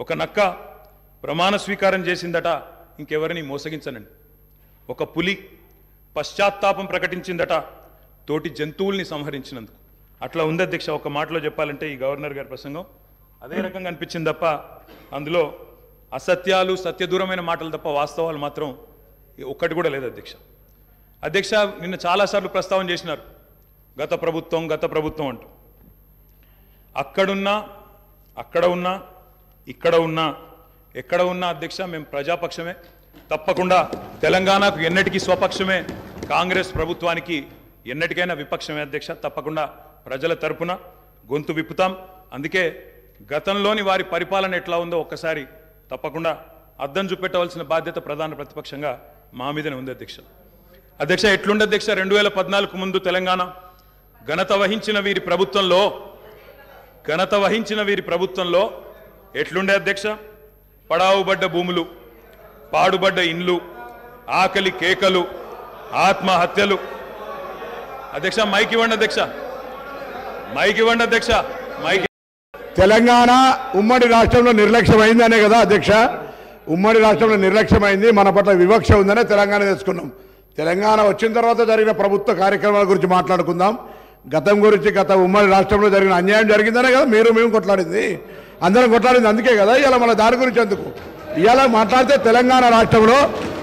ఒక నక్క ప్రమాణ స్వీకారం చేసిందట ఇంకెవరిని మోసగించనండి. ఒక పులి పశ్చాత్తాపం ప్రకటించిందట తోటి జంతువుల్ని సంహరించినందుకు. అట్లా ఉంది అధ్యక్ష. ఒక మాటలో చెప్పాలంటే ఈ గవర్నర్ గారి ప్రసంగం అదే రకంగా అనిపించింది తప్ప అందులో అసత్యాలు సత్యదూరమైన మాటలు తప్ప వాస్తవాలు మాత్రం ఒక్కటి కూడా లేదు అధ్యక్ష. అధ్యక్ష నిన్న చాలాసార్లు ప్రస్తావన చేసినారు గత ప్రభుత్వం అంటూ. అక్కడున్నా అక్కడ ఉన్నా ఇక్కడ ఉన్నా ఎక్కడ ఉన్నా అధ్యక్ష మేము ప్రజాపక్షమే. తప్పకుండా తెలంగాణకు ఎన్నటికీ స్వపక్షమే, కాంగ్రెస్ ప్రభుత్వానికి ఎన్నటికైనా విపక్షమే అధ్యక్ష. తప్పకుండా ప్రజల తరపున గొంతు విప్పుతాం. అందుకే గతంలోని వారి పరిపాలన ఎట్లా ఉందో ఒక్కసారి తప్పకుండా అద్దం చూపెట్టవలసిన బాధ్యత ప్రధాన ప్రతిపక్షంగా మా మీదనే ఉంది అధ్యక్ష. అధ్యక్ష ఎట్లుండే అధ్యక్ష 2014 ముందు తెలంగాణ ఘనత వహించిన వీరి ప్రభుత్వంలో ఎట్లుండే అధ్యక్ష? పడావుబడ్డ భూములు, పాడుబడ్డ ఇండ్లు, ఆకలి కేకలు, ఆత్మహత్యలు. అధ్యక్ష మైక్ ఇవ్వండి అధ్యక్ష, మైక్ ఇవ్వండి అధ్యక్ష, మైక్. తెలంగాణ ఉమ్మడి రాష్ట్రంలో నిర్లక్ష్యమైందనే కదా అధ్యక్ష? ఉమ్మడి రాష్ట్రంలో నిర్లక్ష్యమైంది, మన పట్ల వివక్ష ఉందనే తెలంగాణ తెచ్చుకున్నాం. తెలంగాణ వచ్చిన తర్వాత జరిగిన ప్రభుత్వ కార్యక్రమాల గురించి మాట్లాడుకుందాం. గతం గురించి, గత ఉమ్మడి రాష్ట్రంలో జరిగిన అన్యాయం జరిగిందనే కదా మేము కొట్లాడింది, అందరం కొట్లాడింది. అందుకే కదా ఇవాళ మన దాని గురించి ఎందుకు ఇవాళ మాట్లాడితే తెలంగాణ రాష్ట్రంలో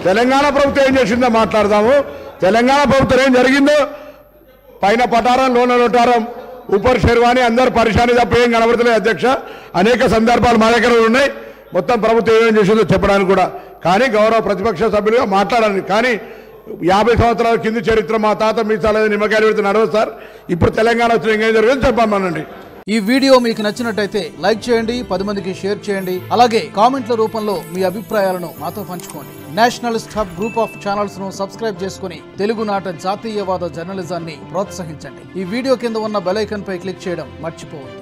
తెలంగాణ ప్రభుత్వం ఏం చేసిందో మాట్లాడదాము. తెలంగాణ ప్రభుత్వం ఏం జరిగిందో పైన పటారం లోన లోటారం ఊపర్ శర్వాణి అందరు పరిశాని తప్ప ఏం కనబడతలేదు అధ్యక్ష. అనేక సందర్భాలు మా దగ్గర ఉన్నాయి, మొత్తం ప్రభుత్వం ఏమేం చేసిందో చెప్పడానికి కూడా. కానీ గౌరవ ప్రతిపక్ష సభ్యులుగా మాట్లాడాలి. కానీ 50 సంవత్సరాల కింద చరిత్ర మా తాత మీ చాలా నిమ్మకాయలు పెడితే నడవదు సార్. ఇప్పుడు తెలంగాణ వచ్చిన ఏం జరిగిందో చెప్పమనండి. ఈ వీడియో మీకు నచ్చినట్టయితే లైక్ చేయండి, 10 మందికి షేర్ చేయండి. అలాగే కామెంట్ల రూపంలో మీ అభిప్రాయాలను మాతో పంచుకోండి. Nationalist hub group of channels ను సబ్స్క్రైబ్ చేసుకుని తెలుగునాట జాతీయవాద జర్నలిజాన్ని ప్రోత్సహించండి. ఈ వీడియో కింద ఉన్న బెల్ ఐకాన్ పై క్లిక్ చేయడం మర్చిపోవద్దు.